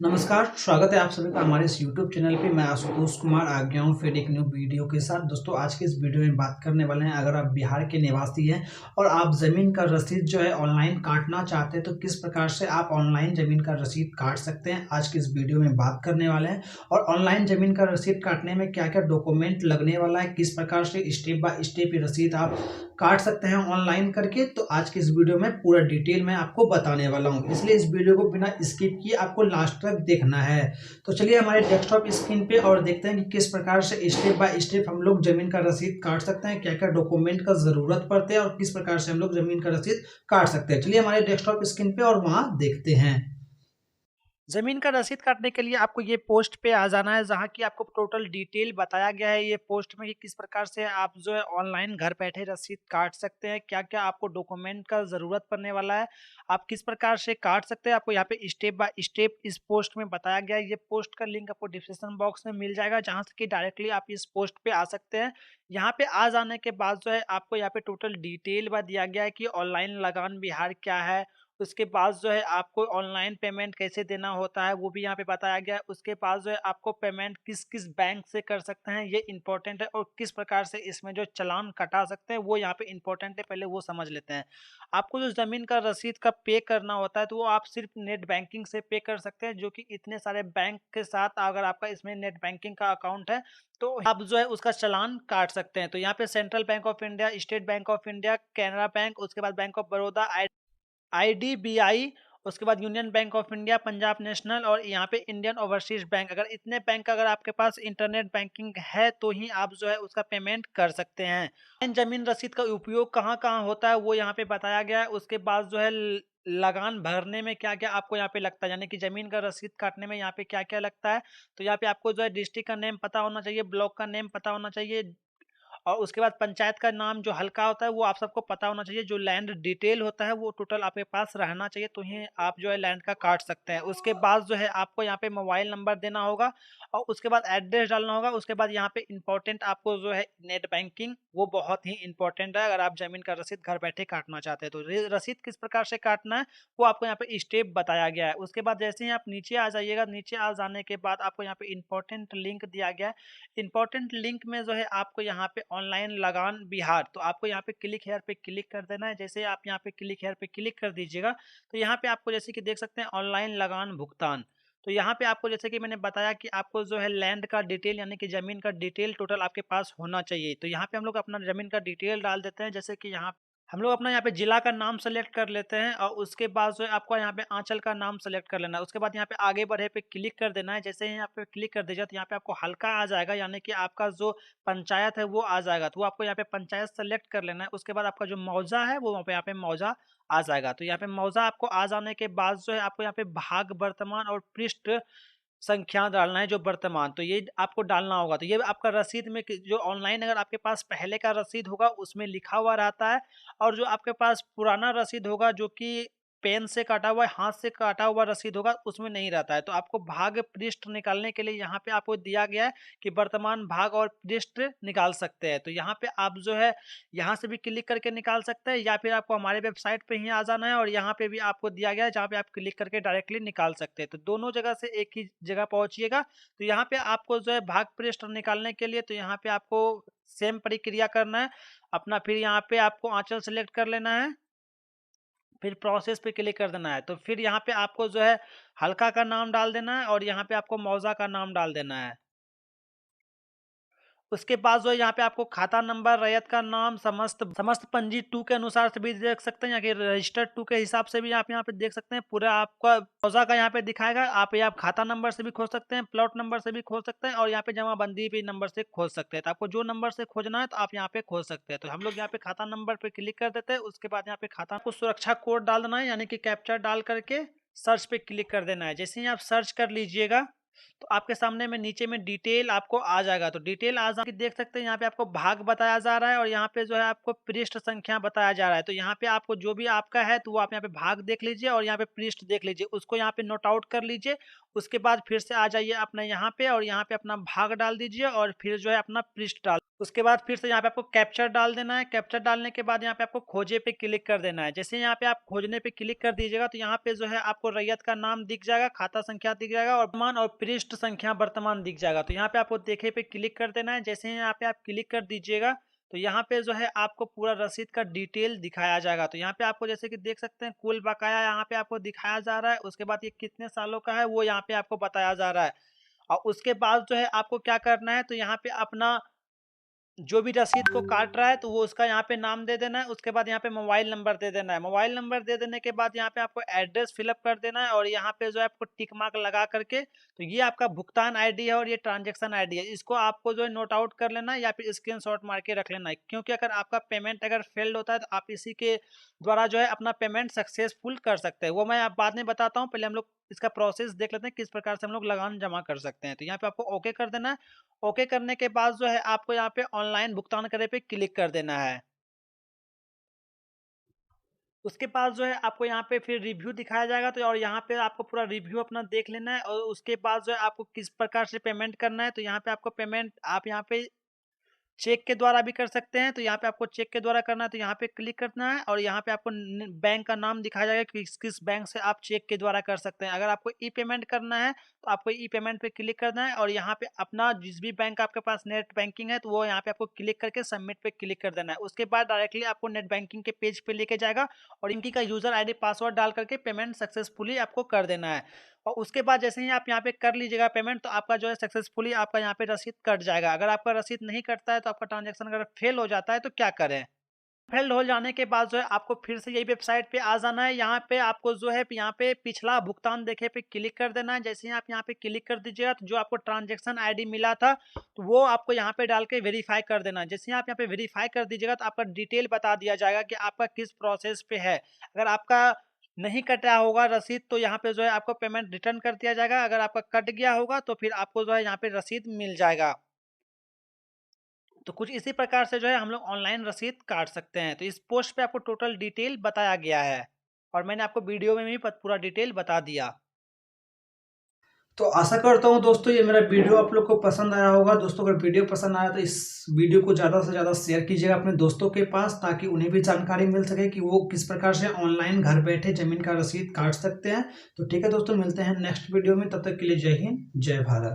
नमस्कार, स्वागत है आप सभी का हमारे इस यूट्यूब चैनल पे। मैं आशुतोष कुमार आ गया हूँ फिर एक न्यू वीडियो के साथ। दोस्तों आज के इस वीडियो में बात करने वाले हैं, अगर आप बिहार के निवासी हैं और आप ज़मीन का रसीद जो है ऑनलाइन काटना चाहते हैं तो किस प्रकार से आप ऑनलाइन ज़मीन का रसीद काट सकते हैं, आज की इस वीडियो में बात करने वाले हैं। और ऑनलाइन ज़मीन का रसीद काटने में क्या-क्या डॉक्यूमेंट लगने वाला है, किस प्रकार से स्टेप बाय स्टेप ये रसीद आप काट सकते हैं ऑनलाइन करके, तो आज की इस वीडियो में पूरा डिटेल मैं आपको बताने वाला हूँ। इसलिए इस वीडियो को बिना स्किप किए आपको लास्ट तक देखना है। तो चलिए हमारे डेस्कटॉप स्क्रीन पे और देखते हैं कि किस प्रकार से स्टेप बाय स्टेप हम लोग ज़मीन का रसीद काट सकते हैं, क्या-क्या डॉक्यूमेंट का ज़रूरत पड़ते हैं और किस प्रकार से हम लोग ज़मीन का रसीद काट सकते हैं। चलिए हमारे डेस्कटॉप स्क्रीन पे और वहाँ देखते हैं। ज़मीन का रसीद काटने के लिए आपको ये पोस्ट पे आ जाना है, जहाँ की आपको टोटल डिटेल बताया गया है ये पोस्ट में कि किस प्रकार से आप जो है ऑनलाइन घर बैठे रसीद काट सकते हैं, क्या-क्या आपको डॉक्यूमेंट का ज़रूरत पड़ने वाला है, आप किस प्रकार से काट सकते हैं। आपको यहाँ पे स्टेप बाय स्टेप इस पोस्ट में बताया गया है। ये पोस्ट का लिंक आपको डिस्क्रिप्शन बॉक्स में मिल जाएगा, जहाँ से कि डायरेक्टली आप इस पोस्ट पे आ सकते हैं। यहाँ पे आ जाने के बाद जो है आपको यहाँ पे टोटल डिटेल दिया गया है कि ऑनलाइन लगान बिहार क्या है, उसके बाद जो है आपको ऑनलाइन पेमेंट कैसे देना होता है वो भी यहाँ पे बताया गया है। उसके बाद जो है आपको पेमेंट किस-किस बैंक से कर सकते हैं ये इम्पोर्टेंट है, और किस प्रकार से इसमें जो चालान कटा सकते हैं वो यहाँ पे इम्पोर्टेंट है, पहले वो समझ लेते हैं। आपको जो ज़मीन का रसीद का पे करना होता है तो वो आप सिर्फ़ नेट बैंकिंग से पे कर सकते हैं, जो कि इतने सारे बैंक के साथ अगर आपका इसमें नेट बैंकिंग का अकाउंट है तो आप जो है उसका चालान काट सकते हैं। तो यहाँ पे central bank of India, state bank of India, Canara bank, उसके बाद बैंक ऑफ बड़ौदा, आईडीबीआई, उसके बाद union bank of India, Punjab national और यहाँ पे इंडियन ओवरसीज़ बैंक, अगर इतने बैंक अगर आपके पास इंटरनेट बैंकिंग है तो ही आप जो है उसका पेमेंट कर सकते हैं। ऑनलाइन ज़मीन रसीद का उपयोग कहाँ-कहाँ होता है वो यहाँ पे बताया गया है। उसके बाद जो है ल लगान भरने में क्या-क्या आपको यहाँ पे लगता है, यानी कि ज़मीन का रसीद काटने में यहाँ पे क्या-क्या लगता है। तो यहाँ पे आपको जो है डिस्ट्रिक्ट का नेम पता होना चाहिए, ब्लॉक का नेम पता होना चाहिए, और उसके बाद पंचायत का नाम जो हल्का होता है वो आप सबको पता होना चाहिए। जो लैंड डिटेल होता है वो टोटल आपके पास रहना चाहिए, तो ही आप जो है लैंड का काट सकते हैं। उसके बाद जो है आपको यहाँ पे मोबाइल नंबर देना होगा और उसके बाद एड्रेस डालना होगा। उसके बाद यहाँ पे इम्पोर्टेंट आपको जो है नेट बैंकिंग, वो बहुत ही इम्पोर्टेंट है अगर आप ज़मीन का रसीद घर बैठे काटना चाहते हैं। तो रसीद किस प्रकार से काटना है वो आपको यहाँ पे स्टेप बताया गया है। उसके बाद जैसे ही आप नीचे आ जाइएगा, नीचे आ जाने के बाद आपको यहाँ पे इम्पोर्टेंट लिंक दिया गया है। इम्पोर्टेंट लिंक में जो है आपको यहाँ पे ऑनलाइन लगान बिहार, तो आपको यहाँ पे क्लिक हेयर पे क्लिक कर देना है। जैसे आप यहाँ पे क्लिक हेयर पे क्लिक कर दीजिएगा तो यहाँ पे आपको जैसे कि देख सकते हैं ऑनलाइन लगान भुगतान। तो यहाँ पे आपको जैसे कि मैंने बताया कि आपको जो है लैंड का डिटेल यानी कि ज़मीन का डिटेल टोटल आपके पास होना चाहिए। तो यहाँ पे हम लोग अपना ज़मीन का डिटेल डाल देते हैं, जैसे कि यहाँ हम लोग अपना यहाँ पे जिला का नाम सेलेक्ट कर लेते हैं और उसके बाद जो है आपको यहाँ पे आंचल का नाम सेलेक्ट कर लेना है। उसके बाद यहाँ पे आगे बढ़े पे क्लिक कर देना है। जैसे ही यहाँ पे क्लिक कर दीजिए तो यहाँ पे आपको हल्का आ जाएगा, यानी कि आपका जो पंचायत है वो आ जाएगा। तो वो आपको यहाँ पे पंचायत सेलेक्ट कर लेना है। उसके बाद आपका जो मौजा है वो वहाँ पे यहाँ पे मौजा आ जाएगा। तो यहाँ पे मौजा आपको आ जाने के बाद जो है आपको यहाँ पे भाग, वर्तमान और पृष्ठ संख्या डालना है जो वर्तमान, तो ये आपको डालना होगा। तो ये आपका रसीद में जो ऑनलाइन अगर आपके पास पहले का रसीद होगा उसमें लिखा हुआ रहता है, और जो आपके पास पुराना रसीद होगा जो कि पेन से काटा हुआ, हाथ से काटा हुआ रसीद होगा उसमें नहीं रहता है। तो आपको भाग पृष्ठ निकालने के लिए यहाँ पे आपको दिया गया है कि वर्तमान भाग और पृष्ठ निकाल सकते हैं। तो यहाँ पे आप जो है यहाँ से भी क्लिक करके निकाल सकते हैं, या फिर आपको हमारे वेबसाइट पे ही आ जाना है और यहाँ पे भी आपको दिया गया है जहाँ पे आप क्लिक करके डायरेक्टली निकाल सकते हैं। तो दोनों जगह से एक ही जगह पहुँचिएगा। तो यहाँ पे आपको जो है भाग पृष्ठ निकालने के लिए तो यहाँ पे आपको सेम प्रक्रिया करना है अपना। फिर यहाँ पे आपको आंचल सेलेक्ट कर लेना है, फिर प्रोसेस पे क्लिक कर देना है। तो फिर यहाँ पे आपको जो है हल्का का नाम डाल देना है और यहाँ पे आपको मौजा का नाम डाल देना है। उसके बाद जो है यहाँ पे आपको खाता नंबर, रैयत का नाम, समस्त समस्त पंजी 2 के अनुसार से भी देख सकते हैं, या कि रजिस्टर्ड 2 के हिसाब से भी आप यहाँ पे देख सकते हैं। पूरा आपका मौजा का यहाँ पे दिखाएगा। आप खाता नंबर से भी खोज सकते हैं, प्लॉट नंबर से भी खोज सकते हैं और यहाँ पे जमाबंदी भी नंबर से खोज सकते हैं। तो आपको जो नंबर से खोजना है तो आप यहाँ पे खोज सकते हैं। तो हम लोग यहाँ पे खाता नंबर पे क्लिक कर देते हैं। उसके बाद यहाँ पे खाता को सुरक्षा कोड डाल देना है, यानी कि कैप्चा डाल करके सर्च पे क्लिक कर देना है। जैसे ही आप सर्च कर लीजिएगा तो आपके सामने में नीचे में डिटेल आपको आ जाएगा। तो डिटेल आ जा के देख सकते हैं यहाँ पे आपको भाग बताया जा रहा है और यहाँ पे जो है आपको पृष्ठ संख्या बताया जा रहा है। तो यहाँ पे आपको जो भी आपका है तो वो आप यहाँ पे भाग देख लीजिए और यहाँ पे पृष्ठ देख लीजिए, उसको यहाँ पे नोट आउट कर लीजिए। उसके बाद फिर से आ जाइए अपने यहाँ पे और यहाँ पे अपना भाग डाल दीजिए और फिर जो है अपना पृष्ठ डाल, उसके बाद फिर से यहाँ पे आपको कैप्चर डाल देना है। कैप्चर डालने के बाद यहाँ पे आपको खोजे पे क्लिक कर देना है। जैसे यहाँ पे आप खोजने पे क्लिक कर दीजिएगा तो यहाँ पे जो है आपको रैयत का नाम दिख जाएगा, खाता संख्या दिख जाएगा और वर्तमान और पृष्ठ संख्या वर्तमान दिख जाएगा। तो यहाँ पे आपको देखे पे क्लिक कर देना है। जैसे ही यहाँ पे आप क्लिक कर दीजिएगा तो यहाँ पे जो है आपको पूरा रसीद का डिटेल दिखाया जाएगा। तो यहाँ पे आपको जैसे कि देख सकते हैं कुल बकाया यहाँ पे आपको दिखाया जा रहा है। उसके बाद ये कितने सालों का है वो यहाँ पे आपको बताया जा रहा है। और उसके बाद जो है आपको क्या करना है, तो यहाँ पे अपना जो भी रसीद को काट रहा है तो वो उसका यहाँ पे नाम दे देना है। उसके बाद यहाँ पे मोबाइल नंबर दे देना है। मोबाइल नंबर दे देने के बाद यहाँ पे आपको एड्रेस फिलअप कर देना है और यहाँ पे जो है आपको टिक मार्क लगा करके, तो ये आपका भुगतान आईडी है और ये ट्रांजैक्शन आईडी है। इसको आपको जो है नोट आउट कर लेना है या फिर स्क्रीनशॉट मार के रख लेना है, क्योंकि अगर आपका पेमेंट अगर फेल्ड होता है तो आप इसी के द्वारा जो है अपना पेमेंट सक्सेसफुल कर सकते हैं। वो मैं आप बाद में बताता हूँ, पहले हम लोग इसका प्रोसेस देख लेते हैं किस प्रकार से हम लोग लगान जमा कर सकते हैं। तो यहाँ पे आपको ओके कर देना है। ओके करने के बाद जो है आपको यहाँ पे ऑनलाइन भुगतान करे पे क्लिक कर देना है। उसके बाद जो है आपको यहाँ पे फिर रिव्यू दिखाया जाएगा, तो और यहाँ पे आपको पूरा रिव्यू अपना देख लेना है और उसके बाद जो है आपको किस प्रकार से पेमेंट करना है। तो यहाँ पे आपको पेमेंट आप यहाँ पे चेक के द्वारा भी कर सकते हैं। तो यहाँ पे आपको चेक के द्वारा करना है तो यहाँ पे क्लिक करना है और यहाँ पे आपको बैंक का नाम दिखाया जाएगा कि किस बैंक से आप चेक के द्वारा कर सकते हैं। अगर आपको ई पेमेंट करना है तो आपको ई पेमेंट पे क्लिक करना है और यहाँ पे अपना जिस भी बैंक आपके पास नेट बैंकिंग है तो वो यहाँ पे आपको क्लिक करके सबमिट पे क्लिक कर देना है। उसके बाद डायरेक्टली आपको नेट बैंकिंग के पेज पे लेके जाएगा और इनकी का यूजर आईडी पासवर्ड डाल करके पेमेंट सक्सेसफुली आपको कर देना है। और उसके बाद जैसे ही आप यहाँ पे कर लीजिएगा पेमेंट तो आपका जो है सक्सेसफुली आपका यहाँ पे रसीद कट जाएगा। अगर आपका रसीद नहीं कटता है तो आपका ट्रांजैक्शन अगर फेल हो जाता है तो क्या करें? फेल हो जाने के बाद जो है आपको फिर से यही वेबसाइट पे आ जाना है। यहाँ पे आपको जो है यहाँ पे पिछला भुगतान देखे पे क्लिक कर देना है। जैसे ही आप यहाँ पे क्लिक कर दीजिएगा तो जो आपको ट्रांजैक्शन आईडी मिला था तो वो आपको यहाँ पे डाल के वेरीफाई कर देना है। जैसे ही आप यहाँ पे वेरीफाई कर दीजिएगा तो आपका डिटेल बता दिया जाएगा कि आपका किस प्रोसेस पे है। अगर आपका नहीं कटा होगा रसीद तो यहाँ पे जो है आपको पेमेंट रिटर्न कर दिया जाएगा। अगर आपका कट गया होगा तो फिर आपको जो है यहाँ पे रसीद मिल जाएगा। तो कुछ इसी प्रकार से जो है हम लोग ऑनलाइन रसीद काट सकते हैं। तो इस पोस्ट पे आपको टोटल डिटेल बताया गया है और मैंने आपको वीडियो में भी पूरा डिटेल बता दिया। तो आशा करता हूँ दोस्तों ये मेरा वीडियो आप लोग को पसंद आया होगा। दोस्तों अगर वीडियो पसंद आया तो इस वीडियो को ज़्यादा से ज़्यादा शेयर कीजिएगा अपने दोस्तों के पास, ताकि उन्हें भी जानकारी मिल सके कि वो किस प्रकार से ऑनलाइन घर बैठे ज़मीन का रसीद काट सकते हैं। तो ठीक है दोस्तों, मिलते हैं नेक्स्ट वीडियो में, तब तक के लिए जय हिंद जय भारत।